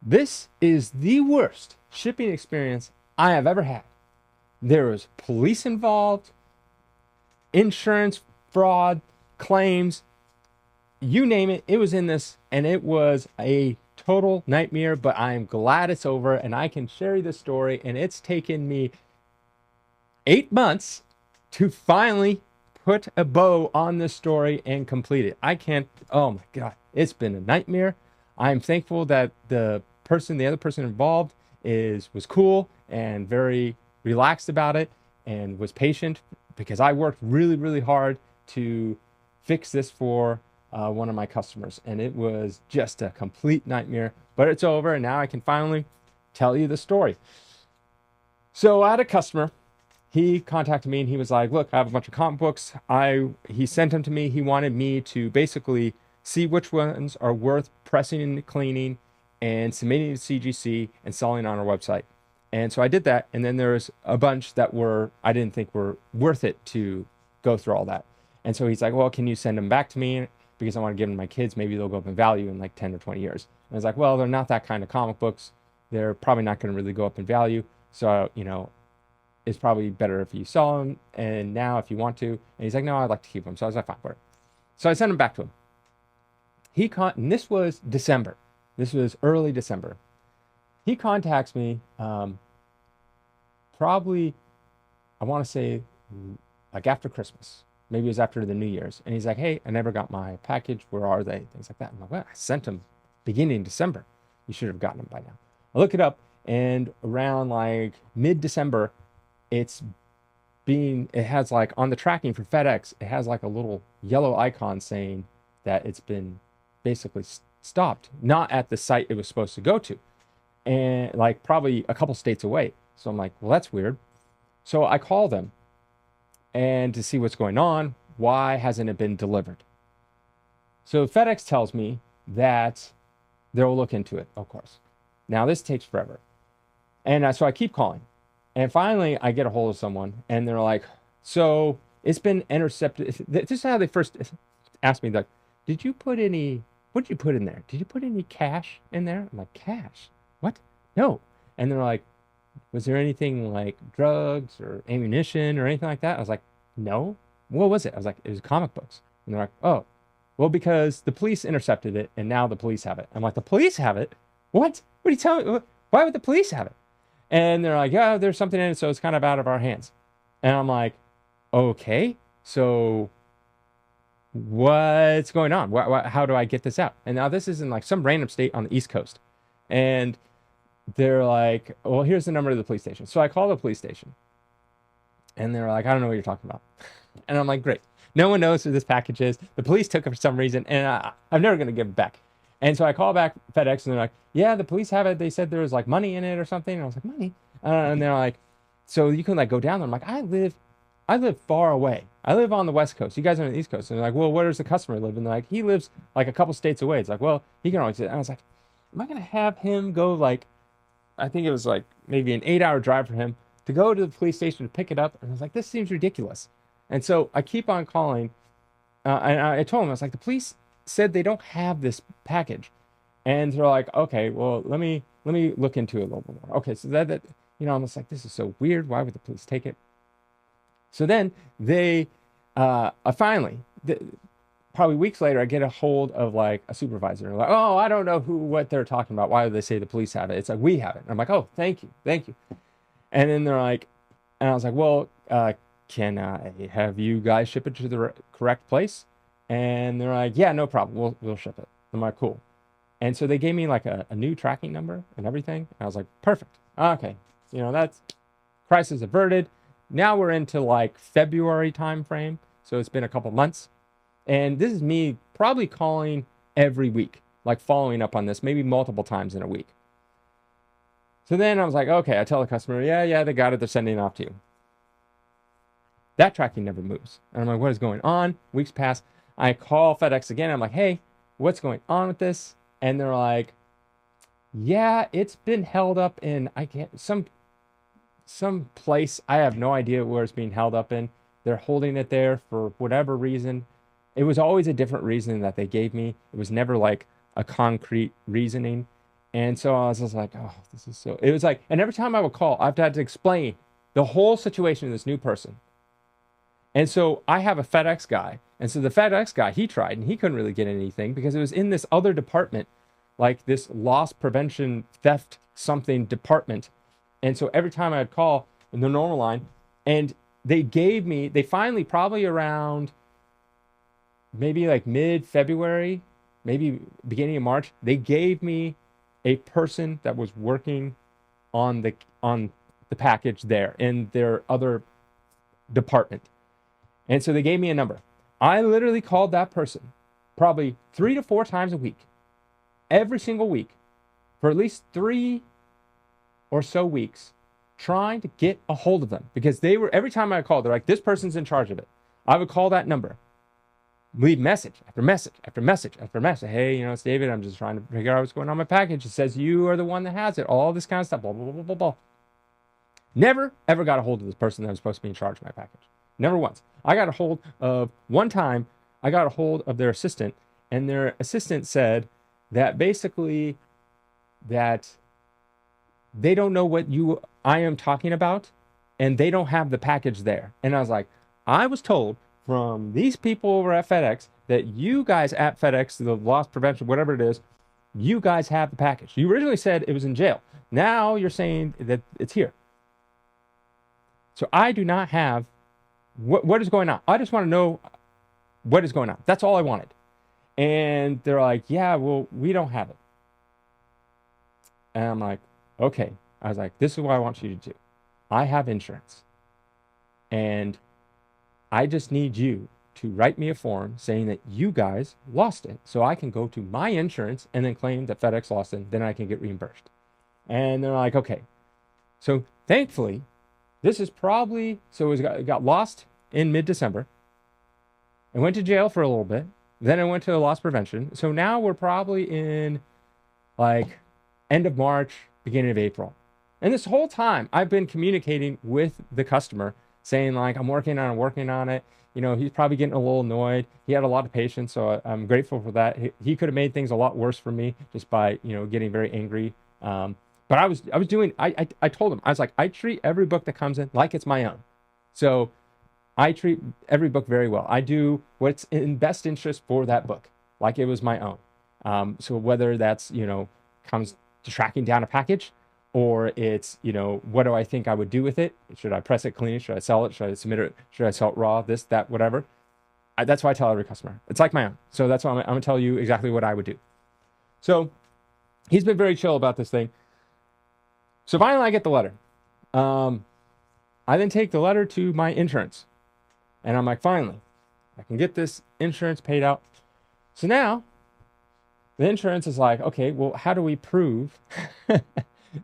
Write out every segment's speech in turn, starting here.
This is the worst shipping experience I have ever had. There was police involved, insurance fraud, claims, you name it, it was in this, and it was a total nightmare. But I am glad it's over and I can share you the story. And it's taken me 8 months to finally put a bow on this story and complete it. I can't, oh my God, it's been a nightmare. I'm thankful that the other person involved was cool and very relaxed about it and was patient because I worked really, really hard to fix this for one of my customers. And it was just a complete nightmare, but it's over. And now I can finally tell you the story. So I had a customer. He contacted me and he was like, look, I have a bunch of comic books. He sent them to me. He wanted me to basically see which ones are worth pressing and cleaning and submitting to CGC and selling on our website. And so I did that. And then there's a bunch that I didn't think were worth it to go through all that. And so he's like, well, can you send them back to me? Because I want to give them to my kids. Maybe they'll go up in value in like 10 or 20 years. And I was like, well, they're not that kind of comic books. They're probably not going to really go up in value. So, it's probably better if you sell them and now if you want to. And he's like, no, I'd like to keep them. So I was like, fine, whatever. So I sent them back to him. And this was December. This was early December. He contacts me, probably, I want to say like after Christmas. Maybe it was after the New Year's. And he's like, hey, I never got my package. Where are they? Things like that. I'm like, well, I sent them beginning December. You should have gotten them by now. I look it up and around like mid-December, it has like on the tracking for FedEx, it has like a little yellow icon saying that it's been basically stopped, not at the site it was supposed to go to, and like probably a couple states away. So I'm like, well, that's weird. So I call them and to see what's going on. Why hasn't it been delivered? So FedEx tells me that they'll look into it, of course. Now this takes forever. And so I keep calling. And finally, I get a hold of someone, and they're like, so it's been intercepted. This is how they first asked me, like, what did you put in there? Did you put any cash in there? I'm like, cash? What? No. And they're like, was there anything like drugs or ammunition or anything like that? I was like, no. What was it? I was like, it was comic books. And they're like, oh, well, because the police intercepted it, and now the police have it. I'm like, the police have it? What? What are you telling me? Why would the police have it? And they're like, yeah, there's something in it, so it's kind of out of our hands. And I'm like, okay, so what's going on? How do I get this out? And now this is in like some random state on the East Coast. And they're like, well, here's the number of the police station. So I call the police station. And they're like, I don't know what you're talking about. And I'm like, great. No one knows who this package is. The police took it for some reason, and I'm never going to give it back. And so I call back FedEx, and they're like, yeah, the police have it. They said there was like money in it or something. And I was like, money? And they're like, so you can like go down there. I'm like, I live far away. I live on the West Coast. You guys are on the East Coast. And they're like, well, where does the customer live? And they're like, he lives like a couple states away. It's like, well, he can always do it. And I was like, am I going to have him go like, I think it was like maybe an 8-hour drive for him to go to the police station to pick it up. And I was like, this seems ridiculous. And so I keep on calling. And I told him, I was like, the police said they don't have this package. And they're like, okay, well, let me look into it a little bit more. Okay, so I'm just like, this is so weird. Why would the police take it? So then they finally, probably weeks later, I get a hold of like a supervisor. They're like, oh, I don't know what they're talking about. Why would they say the police have it? It's like, we have it. And I'm like, oh, thank you, thank you. And then they're like, and I was like, well, can I have you guys ship it to the correct place? And they're like, yeah, no problem. We'll ship it. I'm like, cool. And so they gave me like a new tracking number and everything. And I was like, perfect. Okay. That's crisis averted. Now we're into like February time frame. So it's been a couple months. And this is me probably calling every week, like following up on this, maybe multiple times in a week. So then I was like, okay, I tell the customer, yeah, they got it. They're sending it off to you. That tracking never moves. And I'm like, what is going on? Weeks pass. I call FedEx again. I'm like, hey, what's going on with this? And they're like, yeah, it's been held up in some place. I have no idea where it's being held up in. They're holding it there for whatever reason. It was always a different reason that they gave me. It was never like a concrete reasoning. And so I was just like, oh, this is so, it was like, and every time I would call, I've had to explain the whole situation to this new person. And so I have a FedEx guy. And so the FedEx guy, he tried and he couldn't really get anything because it was in this other department, like this loss prevention theft something department. And so every time I'd call in the normal line, and they finally, probably around maybe like mid-February, maybe beginning of March, they gave me a person that was working on the package there in their other department. And so they gave me a number. I literally called that person probably 3 to 4 times a week, every single week, for at least 3 or so weeks, trying to get a hold of them, because they were, every time I called, they're like, this person's in charge of it. I would call that number, leave message after message after message after message. Hey, it's David. I'm just trying to figure out what's going on with my package. It says you are the one that has it. All this kind of stuff. Blah, blah, blah, blah, blah. Never, ever got a hold of this person that was supposed to be in charge of my package. Never once. I got a hold of, one time, I got a hold of their assistant, and their assistant said that basically that they don't know what I am talking about, and they don't have the package there. And I was like, I was told from these people over at FedEx that you guys at FedEx, the loss prevention, whatever it is, you guys have the package. You originally said it was in jail. Now you're saying that it's here. So I do not have what is going on. I just want to know what is going on. That's all I wanted. And they're like, yeah, well, we don't have it. And I'm like, okay. I was like, this is what I want you to do. I have insurance. And I just need you to write me a form saying that you guys lost it, so I can go to my insurance and then claim that FedEx lost it. Then I can get reimbursed. And they're like, okay. So thankfully, this is probably, so it got lost in mid-December. I went to jail for a little bit. Then I went to loss prevention. So now we're probably in like end of March, beginning of April. And this whole time I've been communicating with the customer saying like, I'm working on it. He's probably getting a little annoyed. He had a lot of patience, so I'm grateful for that. He could have made things a lot worse for me just by, getting very angry. But I told him, I was like, I treat every book that comes in like it's my own. So I treat every book very well. I do what's in best interest for that book, like it was my own. So whether that's, comes to tracking down a package, or it's, what do I think I would do with it? Should I press it clean? Should I sell it? Should I submit it? Should I sell it raw? This, that, whatever. That's why I tell every customer. It's like my own. So that's why I'm going to tell you exactly what I would do. So he's been very chill about this thing. So finally I get the letter. I then take the letter to my insurance. And I'm like, finally, I can get this insurance paid out. So now the insurance is like, okay, well, how do we prove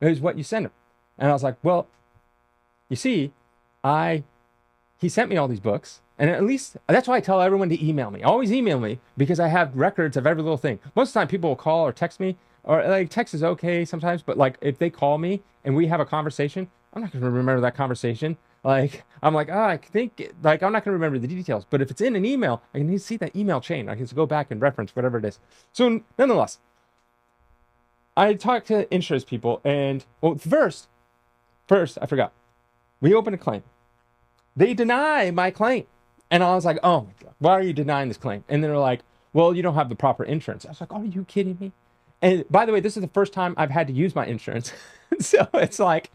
is what you send him? And I was like, well, you see, he sent me all these books, and at least that's why I tell everyone to email me. Always email me, because I have records of every little thing. Most of the time people will call or text me, or like text is okay sometimes, but like if they call me and we have a conversation, I'm not going to remember that conversation. Like, I'm like, I think, like, I'm not going to remember the details, but if it's in an email, I can see that email chain. I can just go back and reference whatever it is. So nonetheless, I talked to insurance people, and well, first, I forgot. We opened a claim. They deny my claim. And I was like, oh my God, why are you denying this claim? And they're like, well, you don't have the proper insurance. I was like, are you kidding me? And by the way, this is the first time I've had to use my insurance. So it's like,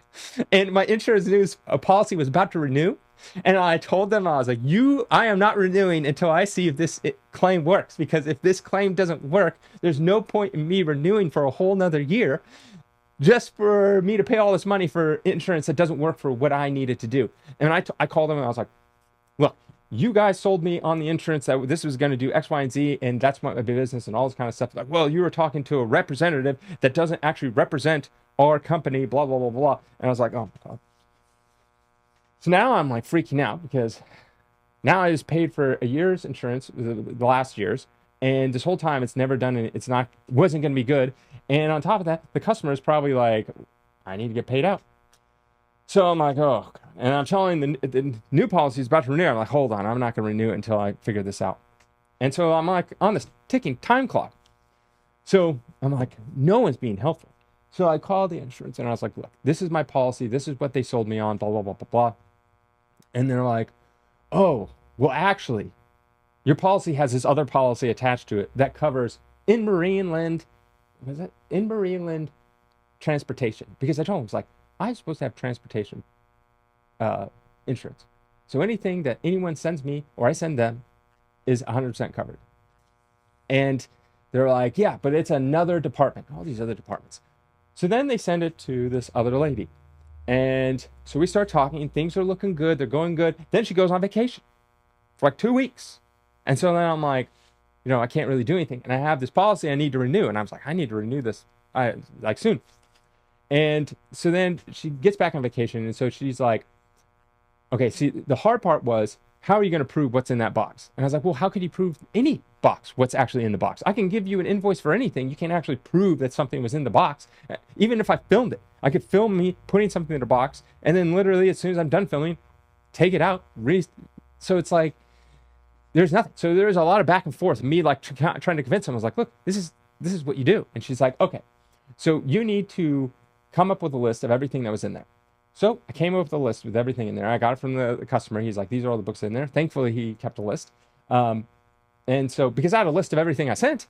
and my insurance news policy was about to renew. And I told them, I was like, I am not renewing until I see if this claim works. Because if this claim doesn't work, there's no point in me renewing for a whole nother year just for me to pay all this money for insurance that doesn't work for what I needed to do. And I called them and I was like, look, you guys sold me on the insurance that this was going to do X, Y, and Z, and that's my business and all this kind of stuff. Like, well, you were talking to a representative that doesn't actually represent our company, blah, blah, blah, blah. And I was like, oh my God. So now I'm like freaking out, because now I just paid for a year's insurance, the last year's, and this whole time it's never done, and wasn't going to be good. And on top of that, the customer is probably like, I need to get paid out. So I'm like, oh, God. And I'm telling the new policy is about to renew. I'm like, hold on, I'm not going to renew it until I figure this out. And so I'm like on this ticking time clock. So I'm like, no one's being helpful. So I called the insurance and I was like, look, this is my policy. This is what they sold me on, blah, blah, blah, blah, blah. And they're like, oh, well, actually, your policy has this other policy attached to it that covers in Marineland, was it? In Marineland transportation. Because I told him, it's like, I'm supposed to have transportation uh, insurance. So anything that anyone sends me or I send them is 100% covered. And they're like, yeah, but it's another department, all these other departments. So then they send it to this other lady. And so we start talking, things are looking good, they're going good. Then she goes on vacation for like 2 weeks. And so then I'm like, I can't really do anything. And I have this policy I need to renew. And I was like, I need to renew this like soon. And so then she gets back on vacation. And so she's like, okay, see, the hard part was, how are you going to prove what's in that box? And I was like, well, how could you prove any box, what's actually in the box? I can give you an invoice for anything. You can't actually prove that something was in the box. Even if I filmed it, I could film me putting something in the box. And then literally, as soon as I'm done filming, take it out. So it's like, there's nothing. So there's a lot of back and forth. Me like trying to convince them. I was like, look, this is what you do. And she's like, okay, so you need to come up with a list of everything that was in there. So I came up with a list with everything in there. I got it from the customer. He's like, these are all the books in there. Thankfully, he kept a list. And so, because I had a list of everything I sent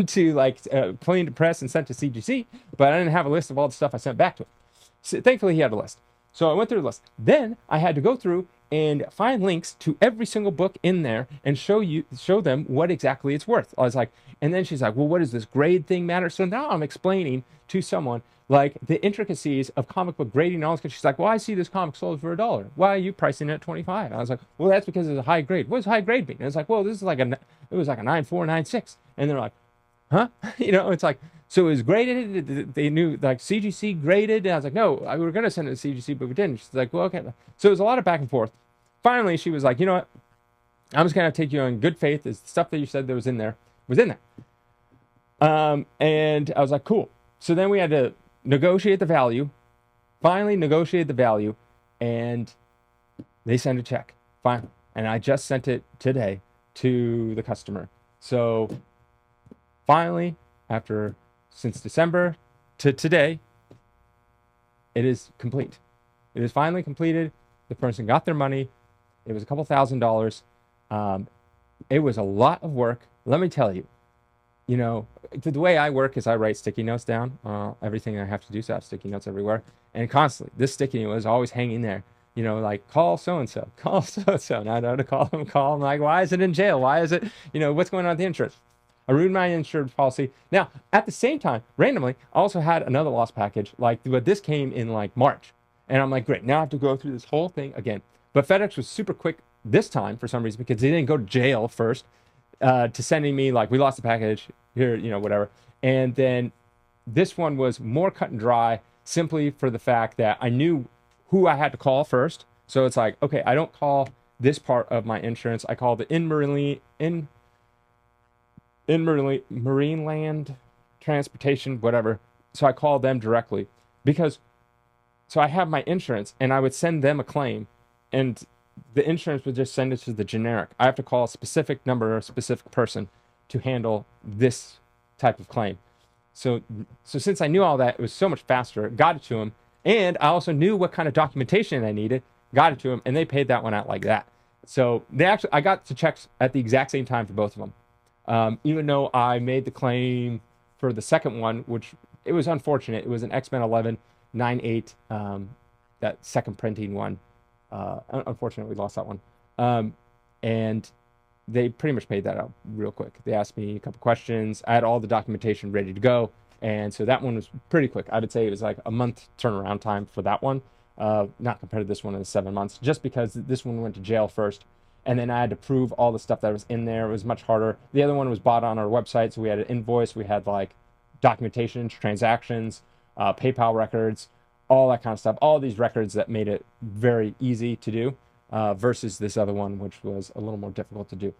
to like clean to press and sent to CGC, but I didn't have a list of all the stuff I sent back to him. So thankfully, he had a list. So I went through the list. Then I had to go through and find links to every single book in there and show them what exactly it's worth. I was like, and then she's like, well, what does this grade thing matter? So now I'm explaining to someone like the intricacies of comic book grading and all this. She's like, well, I see this comic sold for $1. Why are you pricing it at 25? I was like, well, that's because it's a high grade. What does high grade mean? And it's like, well, it was like a 9.4, 9.6. And they're like, huh? It's like, so it was graded. They knew like CGC graded. And I was like, no, we were going to send it to CGC, but we didn't. She's like, well, okay. So it was a lot of back and forth. Finally, she was like, you know what? I'm just going to take you on good faith. The stuff that you said that was in there was in there. And I was like, cool. So then we had to negotiate the value, finally negotiated the value, and they sent a check. Fine. And I just sent it today to the customer. So finally, since December to today, it is complete. It is finally completed. The person got their money. It was a couple $1,000s. It was a lot of work. Let me tell you, the way I work is I write sticky notes down, everything I have to do. So I have sticky notes everywhere. And constantly, this sticky note is always hanging there. Like call so-and-so, call so-and-so. And I know to call them. I'm like, why is it in jail? Why is it, what's going on with the insurance? I ruined my insurance policy. Now, at the same time, randomly, I also had another loss package. But this came in like March. And I'm like, great, now I have to go through this whole thing again. But FedEx was super quick this time for some reason because they didn't go to jail first to sending me like, we lost the package here, whatever. And then this one was more cut and dry simply for the fact that I knew who I had to call first. So it's like, okay, I don't call this part of my insurance. I call the Marineland transportation, whatever. So I call them directly so I have my insurance and I would send them a claim and the insurance would just send it to the generic. I have to call a specific number or a specific person to handle this type of claim. So since I knew all that, it was so much faster. Got it to them. And I also knew what kind of documentation I needed. Got it to them, and they paid that one out like that. So I got the checks at the exact same time for both of them. Even though I made the claim for the second one, which it was unfortunate. It was an X-Men 11 9/8, that second printing one. Unfortunately, we lost that one. And they pretty much paid that out real quick. They asked me a couple questions. I had all the documentation ready to go. And so that one was pretty quick. I would say it was like a month turnaround time for that one. Not compared to this one in 7 months, just because this one went to jail first. And then I had to prove all the stuff that was in there. It was much harder. The other one was bought on our website. So we had an invoice. We had like documentation, transactions, PayPal records, all that kind of stuff. All these records that made it very easy to do versus this other one, which was a little more difficult to do.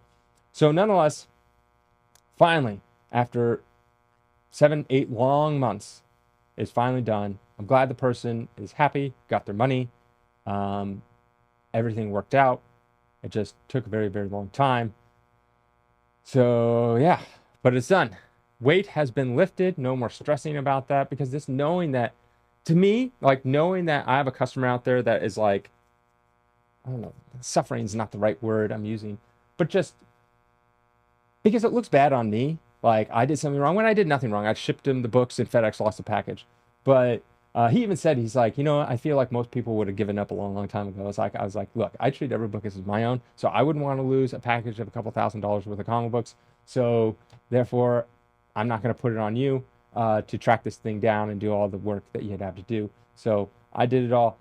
So nonetheless, finally, after 7, 8 long months, it's finally done. I'm glad the person is happy, got their money. Everything worked out. It just took a very, very long time. So yeah, but it's done. weight has been lifted. No more stressing about that, because this knowing that, to me, like knowing that I have a customer out there that is like, I don't know, suffering is not the right word I'm using, but just because it looks bad on me. Like I did something wrong when I did nothing wrong. I shipped him the books and FedEx lost the package. But he even said, he's like, I feel like most people would have given up a long, long time ago. I was like, look, I treat every book as my own, so I wouldn't want to lose a package of a couple $1,000s worth of comic books. So therefore, I'm not going to put it on you to track this thing down and do all the work that you'd have to do. So I did it all.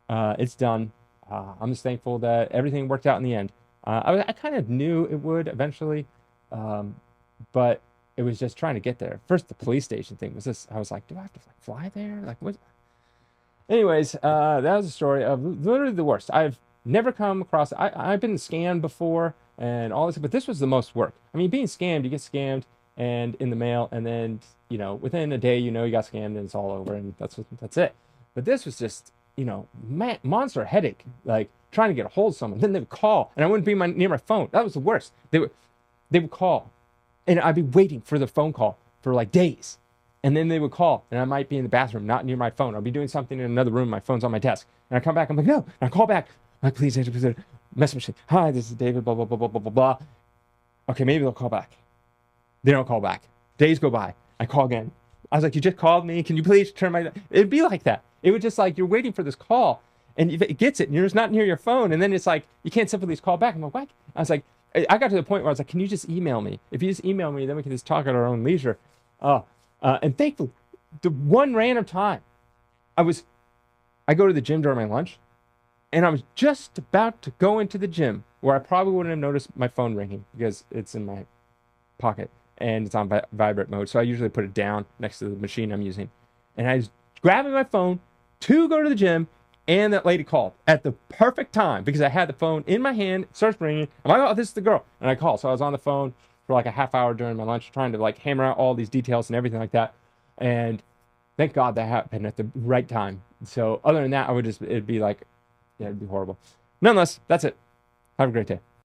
It's done. I'm just thankful that everything worked out in the end. I kind of knew it would eventually, um, but it was just trying to get there. First, the police station thing was this. I was like, do I have to like, fly there? Like, what? Anyways, that was a story of literally the worst. I've never come across. I've been scammed before and all this, but this was the most work. I mean, being scammed, you get scammed and in the mail, and then within a day, you got scammed and it's all over, and that's it. But this was just monster headache, like trying to get a hold of someone. Then they would call, and I wouldn't be near my phone. That was the worst. They would call, and I'd be waiting for the phone call for like days. And then they would call, and I might be in the bathroom, not near my phone. I'll be doing something in another room. My phone's on my desk. And I come back. I'm like, no. And I call back. I'm like, please, message me. Hi, this is David, blah, blah, blah, blah, blah, blah, blah. Okay, maybe they'll call back. They don't call back. Days go by. I call again. I was like, you just called me. Can you please turn my... It'd be like that. It would just like, you're waiting for this call, and it gets it, and you're just not near your phone. And then it's like, you can't simply just call back. I'm like, what? I was like, I got to the point where I was like, can you just email me? If you just email me, then we can just talk at our own leisure. And thankfully, the one random time I go to the gym during my lunch, and I was just about to go into the gym where I probably wouldn't have noticed my phone ringing because it's in my pocket and it's on vibrate mode. So I usually put it down next to the machine I'm using. And I was grabbing my phone to go to the gym, and that lady called at the perfect time because I had the phone in my hand. It starts ringing. I'm like, oh, this is the girl. And I call. So I was on the phone for like a half hour during my lunch trying to like hammer out all these details and everything like that. And thank God that happened at the right time. So other than that, it'd be like, yeah, it'd be horrible. Nonetheless, that's it. Have a great day.